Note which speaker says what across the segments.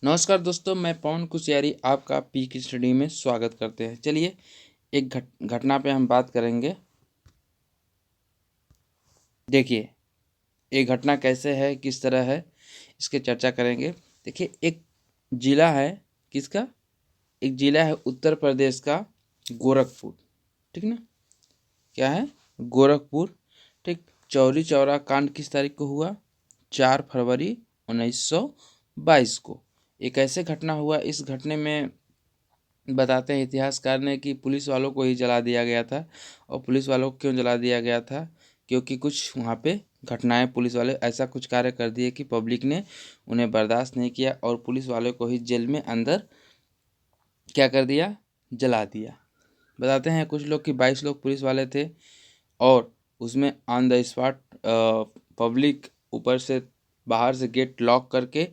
Speaker 1: नमस्कार दोस्तों, मैं पवन कुशियारी आपका पीक स्टडी में स्वागत करते हैं। चलिए एक घटना पे हम बात करेंगे। देखिए ये घटना कैसे है, किस तरह है, इसके चर्चा करेंगे। देखिए एक ज़िला है, किसका? एक ज़िला है उत्तर प्रदेश का, गोरखपुर। ठीक ना, क्या है? गोरखपुर। ठीक। चौरी चौरा कांड किस तारीख को हुआ? 4 फरवरी 1922 को। एक ऐसे घटना हुआ, इस घटने में बताते हैं इतिहासकार ने कि पुलिस वालों को ही जला दिया गया था। और पुलिस वालों को क्यों जला दिया गया था? क्योंकि कुछ वहाँ पे घटनाएं, पुलिस वाले ऐसा कुछ कार्य कर दिए कि पब्लिक ने उन्हें बर्दाश्त नहीं किया और पुलिस वालों को ही जेल में अंदर क्या कर दिया? जला दिया। बताते हैं कुछ लोग कि 22 लोग पुलिस वाले थे और उसमें ऑन द स्पॉट पब्लिक ऊपर से बाहर से गेट लॉक करके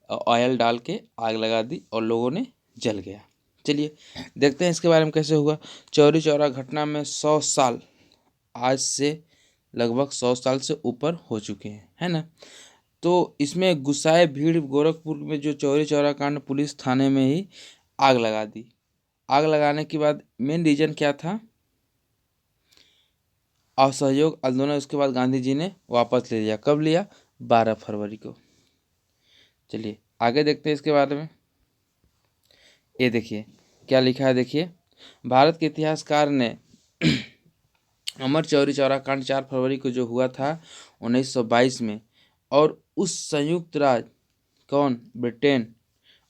Speaker 1: ऑयल डाल के आग लगा दी और लोगों ने जल गया। चलिए देखते हैं इसके बारे में कैसे हुआ। चौरी चौरा घटना में 100 साल, आज से लगभग 100 साल से ऊपर हो चुके हैं, है ना। तो इसमें गुस्साए भीड़ गोरखपुर में जो चौरी चौरा कांड, पुलिस थाने में ही आग लगा दी। आग लगाने के बाद मेन रीजन क्या था? असहयोग आंदोलन। उसके बाद गांधी जी ने वापस ले लिया। कब लिया? 12 फरवरी को। चलिए आगे देखते हैं इसके बारे में। ये देखिए क्या लिखा है। देखिए भारत के इतिहासकार ने अमर चौरी चौरा कांड 4 फरवरी को जो हुआ था 1922 में, और उस संयुक्त राज्य कौन? ब्रिटेन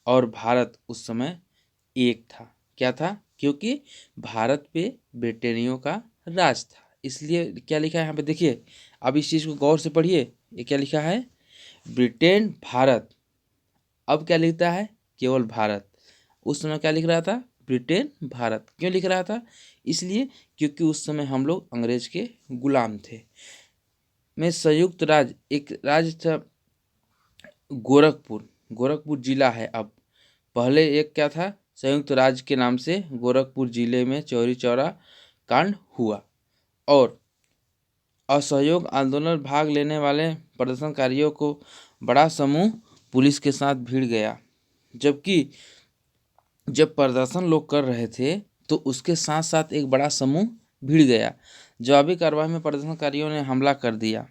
Speaker 1: और भारत उस समय एक था। क्या था? क्योंकि भारत पे ब्रिटेनियों का राज था, इसलिए क्या लिखा है यहाँ पे देखिए। अब इस चीज़ को गौर से पढ़िए। ये क्या लिखा है? ब्रिटेन भारत। अब क्या लिखता है? केवल भारत। उस समय क्या लिख रहा था? ब्रिटेन भारत। क्यों लिख रहा था? इसलिए क्योंकि उस समय हम लोग अंग्रेज के गुलाम थे। में संयुक्त राज्य एक राज्य था, गोरखपुर। गोरखपुर जिला है अब। पहले एक क्या था? संयुक्त राज्य के नाम से गोरखपुर जिले में चौरी चौरा कांड हुआ और असहयोग आंदोलन भाग लेने वाले प्रदर्शनकारियों को बड़ा समूह पुलिस के साथ भिड़ गया। जबकि जब प्रदर्शन लोग कर रहे थे तो उसके साथ साथ एक बड़ा समूह भिड़ गया। जवाबी कार्रवाई में प्रदर्शनकारियों ने हमला कर दिया।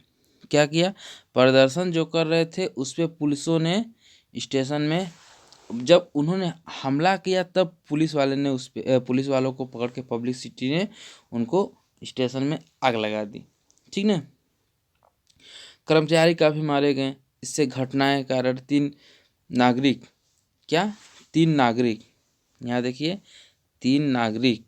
Speaker 1: क्या किया? प्रदर्शन जो कर रहे थे उस पर पुलिसों ने स्टेशन में, जब उन्होंने हमला किया तब पुलिस वाले ने पुलिस वालों को पकड़ के पब्लिसिटी ने उनको स्टेशन में आग लगा दी। ठीक ना। कर्मचारी काफ़ी मारे गए। इससे घटनाएं कारण 3 नागरिक, क्या 3 नागरिक, यहाँ देखिए 3 नागरिक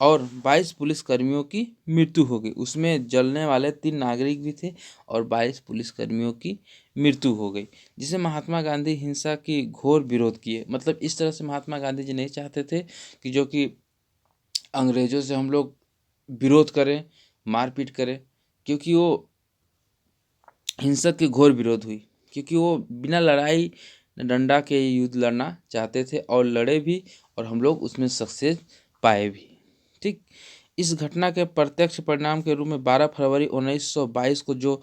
Speaker 1: और 22 पुलिसकर्मियों की मृत्यु हो गई। उसमें जलने वाले 3 नागरिक भी थे और 22 पुलिसकर्मियों की मृत्यु हो गई, जिसे महात्मा गांधी हिंसा की घोर विरोध किए। मतलब इस तरह से महात्मा गांधी जी नहीं चाहते थे कि जो कि अंग्रेज़ों से हम लोग विरोध करें, मारपीट करें, क्योंकि वो हिंसक की घोर विरोध हुई, क्योंकि वो बिना लड़ाई डंडा के युद्ध लड़ना चाहते थे और लड़े भी और हम लोग उसमें सक्सेस पाए भी। ठीक। इस घटना के प्रत्यक्ष परिणाम के रूप में 12 फरवरी 1922 को जो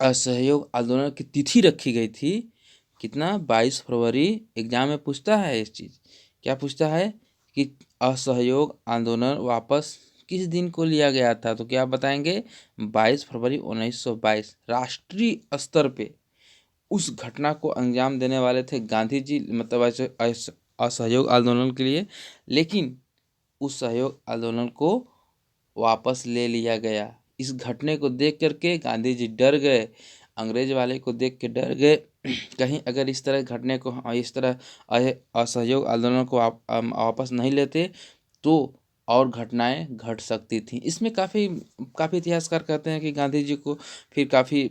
Speaker 1: असहयोग आंदोलन की तिथि रखी गई थी, कितना? 22 फरवरी। एग्जाम में पूछता है इस चीज़। क्या पूछता है कि असहयोग आंदोलन वापस किस दिन को लिया गया था? तो क्या आप बताएंगे? 22 फरवरी 1922। राष्ट्रीय स्तर पे उस घटना को अंजाम देने वाले थे गांधी जी, मतलब ऐसे असहयोग आंदोलन के लिए। लेकिन उस सहयोग आंदोलन को वापस ले लिया गया। इस घटने को देख करके गांधी जी डर गए, अंग्रेज वाले को देख के डर गए। कहीं अगर इस तरह घटने को, इस तरह असहयोग आंदोलन को वापस नहीं लेते तो और घटनाएं घट सकती थी। इसमें काफ़ी काफ़ी इतिहासकार कहते हैं कि गांधी जी को फिर काफ़ी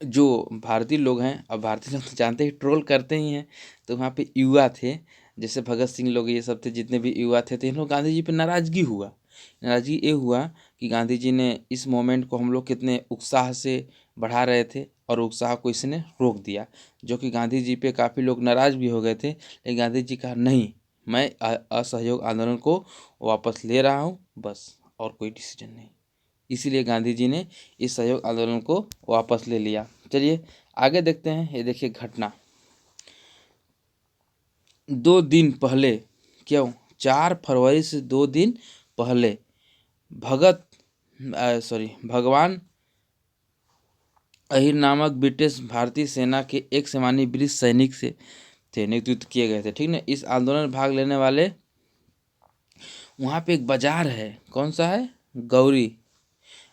Speaker 1: जो भारतीय लोग हैं, अब भारतीय लोग तो जानते ही ट्रोल करते ही हैं, तो वहाँ पे युवा थे, जैसे भगत सिंह लोग, ये सब थे, जितने भी युवा थे, तो इन लोग गांधी जी पे नाराज़गी हुआ। नाराज़गी ये हुआ कि गांधी जी ने इस मोमेंट को हम लोग कितने उत्साह से बढ़ा रहे थे और उत्साह को इसने रोक दिया, जो कि गांधी जी पे काफ़ी लोग नाराज़ भी हो गए थे। लेकिन गांधी जी कहा नहीं, मैं असहयोग आंदोलन को वापस ले रहा हूँ, बस, और कोई डिसीजन नहीं। इसीलिए गांधी जी ने इस सहयोग आंदोलन को वापस ले लिया। चलिए आगे देखते हैं, ये देखिए घटना 2 दिन पहले, क्यों 4 फरवरी से 2 दिन पहले भगवान अहिर नामक ब्रिटिश भारतीय सेना के एक सेवानिवृत्त सैनिक से थे नेतृत्व किए गए थे, ठीक ना। इस आंदोलन में भाग लेने वाले, वहाँ पे एक बाजार है, कौन सा है, गौरी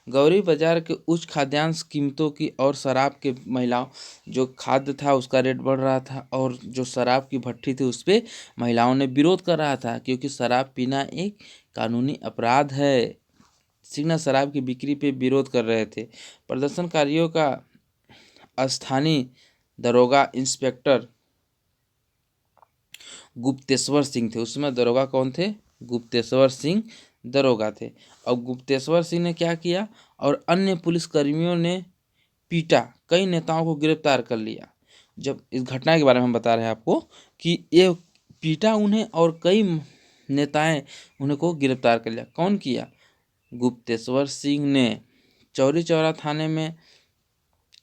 Speaker 1: गौरी बाजार के उच्च खाद्यान्न कीमतों की और शराब के महिलाओं, जो खाद्य था उसका रेट बढ़ रहा था और जो शराब की भट्टी थी उस पर महिलाओं ने विरोध कर रहा था, क्योंकि शराब पीना एक कानूनी अपराध है। सिग्ना शराब की बिक्री पे विरोध कर रहे थे। प्रदर्शनकारियों का स्थानीय दरोगा इंस्पेक्टर गुप्तेश्वर सिंह थे। उसमें दरोगा कौन थे, गुप्तेश्वर सिंह दरोगा थे। और गुप्तेश्वर सिंह ने क्या किया, और अन्य पुलिसकर्मियों ने पीटा, कई नेताओं को गिरफ्तार कर लिया। जब इस घटना के बारे में हम बता रहे हैं आपको कि ये पीटा उन्हें और कई नेताएं उन्हें को गिरफ्तार कर लिया। कौन किया, गुप्तेश्वर सिंह ने चौरी चौरा थाने में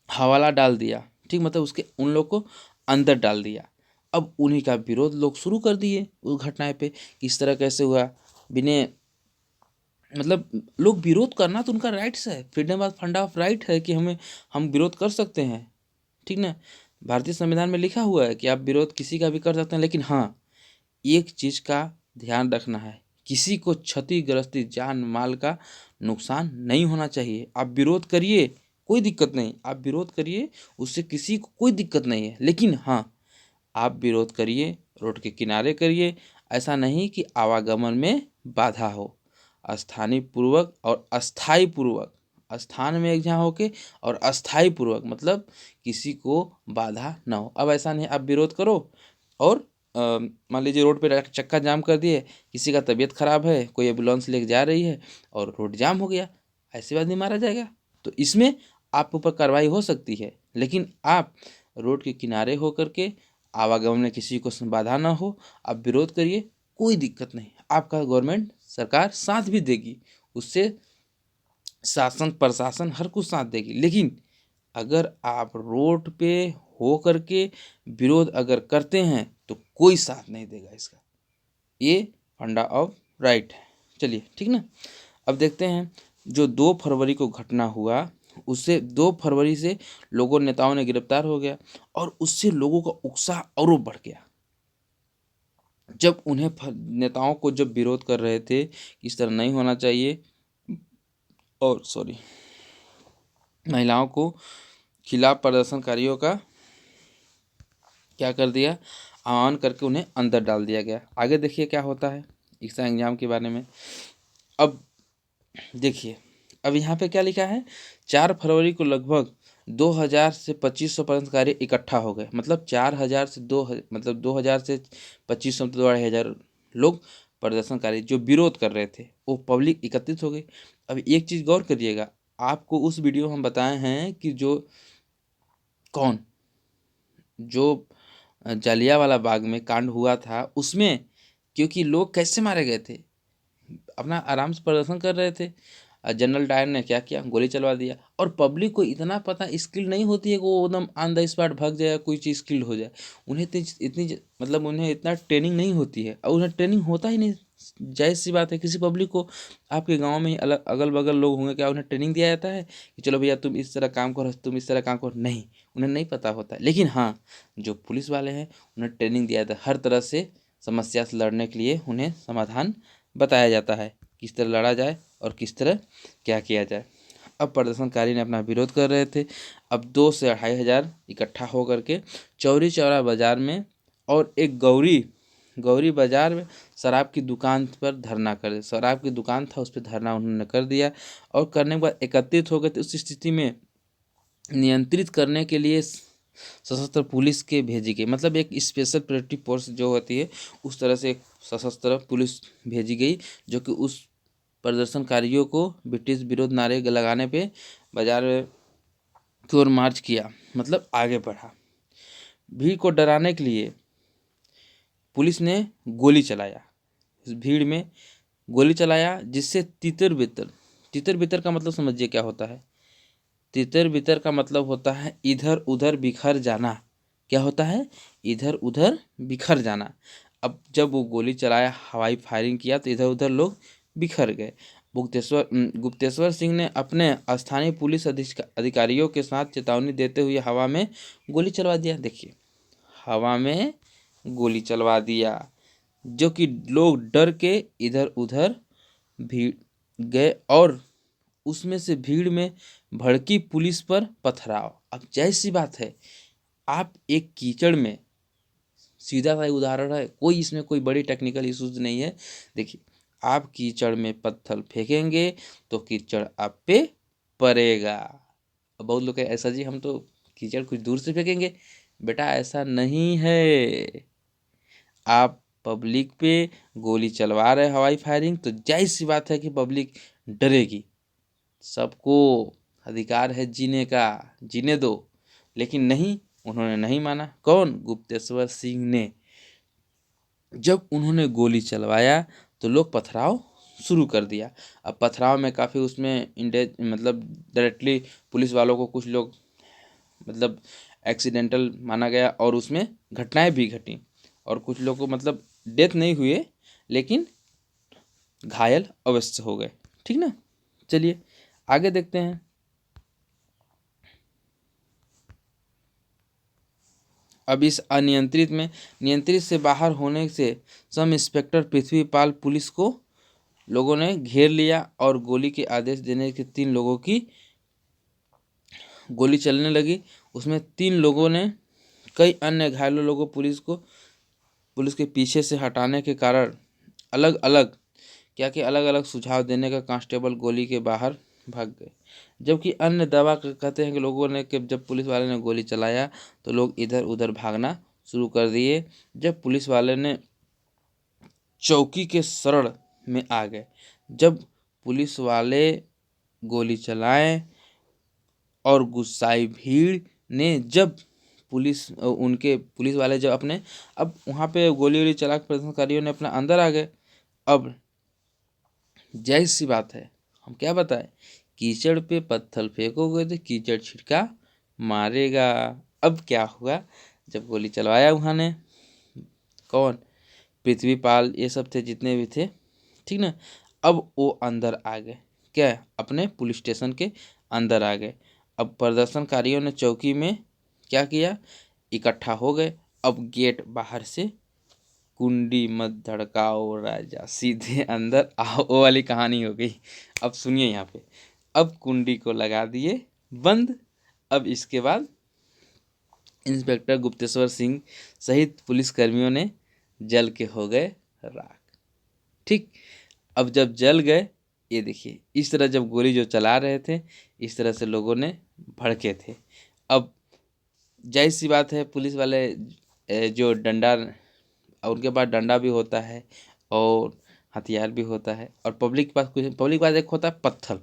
Speaker 1: हवाला डाल दिया, ठीक, मतलब उसके उन लोग को अंदर डाल दिया। अब उन्हीं का विरोध लोग शुरू कर दिए उस घटना पे, किस तरह कैसे हुआ, बिना मतलब लोग विरोध करना तो उनका राइट्स है, फ्रीडम ऑफ फंडा ऑफ राइट है कि हम विरोध कर सकते हैं, ठीक ना। भारतीय संविधान में लिखा हुआ है कि आप विरोध किसी का भी कर सकते हैं, लेकिन हाँ एक चीज़ का ध्यान रखना है, किसी को क्षतिग्रस्ती जान माल का नुकसान नहीं होना चाहिए। आप विरोध करिए, कोई दिक्कत नहीं, आप विरोध करिए, उससे किसी को कोई दिक्कत नहीं है, लेकिन हाँ आप विरोध करिए, रोड के किनारे करिए, ऐसा नहीं कि आवागमन में बाधा हो। स्थानीय पूर्वक और अस्थाई पूर्वक, स्थान में एक जहाँ होके और अस्थाई पूर्वक मतलब किसी को बाधा ना हो। अब ऐसा नहीं आप विरोध करो और मान लीजिए रोड पे चक्का जाम कर दिए, किसी का तबीयत खराब है, कोई एम्बुलेंस लेके जा रही है और रोड जाम हो गया, ऐसे आदमी मारा जाएगा, तो इसमें आपके ऊपर कार्रवाई हो सकती है। लेकिन आप रोड के किनारे होकर के आवागमन में किसी को बाधा ना हो, आप विरोध करिए, कोई दिक्कत नहीं, आपका गवर्नमेंट सरकार साथ भी देगी, उससे शासन प्रशासन हर कुछ साथ देगी। लेकिन अगर आप रोड पे हो करके विरोध अगर करते हैं तो कोई साथ नहीं देगा इसका, ये फंडा ऑफ राइट है। चलिए ठीक ना। अब देखते हैं जो 2 फरवरी को घटना हुआ, उससे 2 फरवरी से लोगों नेताओं ने गिरफ्तार हो गया और उससे लोगों का उत्साह और बढ़ गया। जब उन्हें नेताओं को जब विरोध कर रहे थे कि इस तरह नहीं होना चाहिए, और महिलाओं को खिलाफ प्रदर्शनकारियों का क्या कर दिया, आह्वान करके उन्हें अंदर डाल दिया गया। आगे देखिए क्या होता है इस एग्जाम के बारे में। अब देखिए, अब यहाँ पे क्या लिखा है, 4 फरवरी को लगभग 2000 से 2500 प्रदर्शनकारी इकट्ठा हो गए। मतलब 4000 से 2000 से 2500 तो 2500 लोग प्रदर्शनकारी जो विरोध कर रहे थे वो पब्लिक एकत्रित हो गई। अब एक चीज़ गौर करिएगा, आपको उस वीडियो हम बताए हैं कि जो जालियांवाला बाग में कांड हुआ था उसमें, क्योंकि लोग कैसे मारे गए थे, अपना आराम से प्रदर्शन कर रहे थे, जनरल डायर ने क्या किया, गोली चलवा दिया। और पब्लिक को इतना पता स्किल नहीं होती है कि वो एकदम ऑन द स्पॉट भाग जाए, कोई चीज़ स्किल्ड हो जाए, उन्हें इतनी मतलब उन्हें इतना ट्रेनिंग नहीं होती है, और उन्हें ट्रेनिंग होता ही नहीं। जायज़ सी बात है, किसी पब्लिक को आपके गांव में ही अलग अगल बगल लोग होंगे, क्या उन्हें ट्रेनिंग दिया जाता है कि चलो भैया तुम इस तरह काम करो, तुम इस तरह काम करो, नहीं, उन्हें नहीं पता होता है। लेकिन हाँ जो पुलिस वाले हैं उन्हें ट्रेनिंग दिया जाता है, हर तरह से समस्या से लड़ने के लिए उन्हें समाधान बताया जाता है, किस तरह लड़ा जाए और किस तरह क्या किया जाए। अब प्रदर्शनकारी ने अपना विरोध कर रहे थे। अब 2 से 2500 इकट्ठा हो करके चौरी चौरा बाजार में और एक गौरी बाजार में शराब की दुकान पर धरना कर दिया। शराब की दुकान था उस पर धरना उन्होंने कर दिया, और करने के बाद एकत्रित हो गए थे। उस स्थिति में नियंत्रित करने के लिए सशस्त्र पुलिस के भेजी गई, मतलब एक स्पेशल प्रोटेक्टिव फोर्स जो होती है उस तरह से एक सशस्त्र पुलिस भेजी गई, जो कि उस प्रदर्शनकारियों को ब्रिटिश विरोध नारे लगाने पे बाजार की ओर मार्च किया, मतलब आगे बढ़ा। भीड़ को डराने के लिए पुलिस ने गोली चलाया, इस भीड़ में गोली चलाया, जिससे तितर बितर का मतलब समझिए क्या होता है। तितर बितर का मतलब होता है इधर उधर बिखर जाना। क्या होता है? इधर उधर बिखर जाना। अब जब वो गोली चलाया, हवाई फायरिंग किया तो इधर उधर लोग बिखर गए। गुप्तेश्वर सिंह ने अपने स्थानीय पुलिस अधिकारियों के साथ चेतावनी देते हुए हवा में गोली चलवा दिया। देखिए, हवा में गोली चलवा दिया, जो कि लोग डर के इधर उधर भीड़ गए और उसमें से भीड़ में भड़की पुलिस पर पथराव। अब जैसी बात है, आप एक कीचड़ में, सीधा सा उदाहरण है, कोई इसमें कोई बड़ी टेक्निकल इश्यूज नहीं है। देखिए, आप कीचड़ में पत्थर फेंकेंगे तो कीचड़ आप पे पड़ेगा। अब बहुत लोग कहे ऐसा जी हम तो कीचड़ कुछ दूर से फेंकेंगे। बेटा ऐसा नहीं है। आप पब्लिक पे गोली चलवा रहे हवाई फायरिंग, तो जाहिर सी बात है कि पब्लिक डरेगी। सबको अधिकार है जीने का, जीने दो। लेकिन नहीं, उन्होंने नहीं माना। कौन? गुप्तेश्वर सिंह ने। जब उन्होंने गोली चलवाया तो लोग पथराव शुरू कर दिया। अब पथराव में काफ़ी उसमें मतलब डायरेक्टली पुलिस वालों को कुछ लोग मतलब एक्सीडेंटल माना गया और उसमें घटनाएं भी घटी और कुछ लोग को मतलब डेथ नहीं हुए लेकिन घायल अवश्य हो गए। ठीक ना? चलिए आगे देखते हैं। अब इस अनियंत्रित में नियंत्रित से बाहर होने से सब इंस्पेक्टर पृथ्वीपाल पुलिस को लोगों ने घेर लिया और गोली के आदेश देने के 3 लोगों की गोली चलने लगी। उसमें 3 लोगों ने कई अन्य घायलों लोगों पुलिस के पीछे से हटाने के कारण अलग अलग अलग अलग सुझाव देने का कांस्टेबल गोली के बाहर भाग गए। जबकि अन्य दावा कहते हैं कि लोगों ने कि जब पुलिस वाले ने गोली चलाया तो लोग इधर उधर भागना शुरू कर दिए। जब पुलिस वाले ने चौकी के शरण में आ गए, जब पुलिस वाले गोली चलाएं और गुस्साई भीड़ ने जब पुलिस वाले जब अपने अब वहाँ पे गोली वोली चला के प्रदर्शनकारियों ने अपना अंदर आ गए। अब जाहिर सी बात है, हम क्या बताएं, कीचड़ पे पत्थर फेंकोगे तो कीचड़ छिटका मारेगा। अब क्या हुआ, जब गोली चलवाया उन्होंने, कौन? पृथ्वीपाल, ये सब थे जितने भी थे, ठीक ना। अब वो अंदर आ गए, क्या? अपने पुलिस स्टेशन के अंदर आ गए। अब प्रदर्शनकारियों ने चौकी में क्या किया, इकट्ठा हो गए। अब गेट बाहर से कुंडी मत धड़काओ राजा, सीधे अंदर आओ, वो वाली कहानी हो गई। अब सुनिए यहाँ पे, अब कुंडी को लगा दिए बंद। अब इसके बाद इंस्पेक्टर गुप्तेश्वर सिंह सहित पुलिसकर्मियों ने जल के हो गए राख। ठीक। अब जब जल गए, ये देखिए इस तरह जब गोली जो चला रहे थे इस तरह से लोगों ने भड़के थे। अब जाहिर सी बात है, पुलिस वाले जो डंडा, उनके पास डंडा भी होता है और हथियार भी होता है, और पब्लिक के पास एक होता है पत्थर।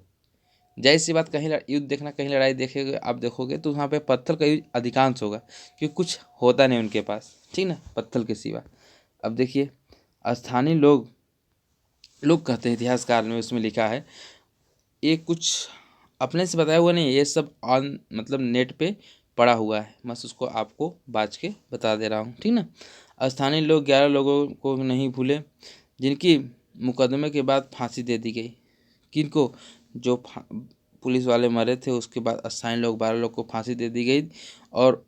Speaker 1: जाहिर सी बात, कहीं युद्ध देखना, कहीं लड़ाई देखेंगे आप, देखोगे तो वहाँ पे पत्थर का यूज अधिकांश होगा, क्योंकि कुछ होता नहीं उनके पास, ठीक ना, पत्थर के सिवा। अब देखिए, स्थानीय लोग कहते हैं, इतिहासकार में उसमें लिखा है, ये कुछ अपने से बताया हुआ नहीं है, ये सब ऑन मतलब नेट पे पड़ा हुआ है, मैं उसको आपको बाज के बता दे रहा हूँ, ठीक ना। स्थानीय लोग 11 लोगों को नहीं भूले जिनकी मुकदमे के बाद फांसी दे दी गई। किनको? जो पुलिस वाले मरे थे उसके बाद स्थानीय लोग 12 लोग को फांसी दे दी गई। और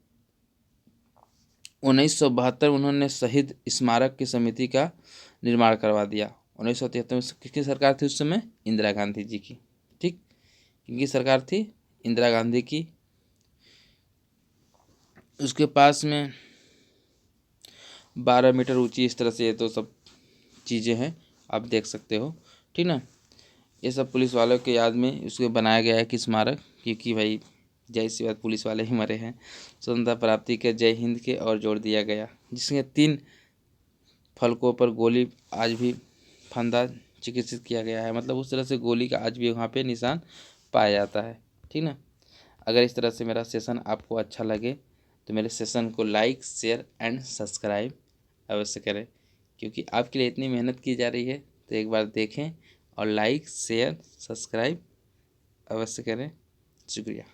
Speaker 1: 1972 उन्होंने शहीद स्मारक की समिति का निर्माण करवा दिया। 1973 में किसकी सरकार थी उस समय? इंदिरा गांधी जी की। ठीक, किनकी सरकार थी? इंदिरा गांधी की। उसके पास में 12 मीटर ऊंची इस तरह से ये तो सब चीज़ें हैं, आप देख सकते हो, ठीक ना। ये सब पुलिस वालों के याद में उसको बनाया गया है कि स्मारक, क्योंकि भाई जय सी बात, पुलिस वाले ही मरे हैं। स्वतंत्रता प्राप्ति के जय हिंद के और जोड़ दिया गया, जिसके 3 फलकों पर गोली आज भी फंदा चिकित्सित किया गया है। मतलब उस तरह से गोली का आज भी वहाँ पे निशान पाया जाता है, ठीक ना। अगर इस तरह से मेरा सेशन आपको अच्छा लगे तो मेरे सेशन को लाइक, शेयर एंड सब्सक्राइब अवश्य करें, क्योंकि आपके लिए इतनी मेहनत की जा रही है। तो एक बार देखें और लाइक, शेयर, सब्सक्राइब अवश्य करें। शुक्रिया।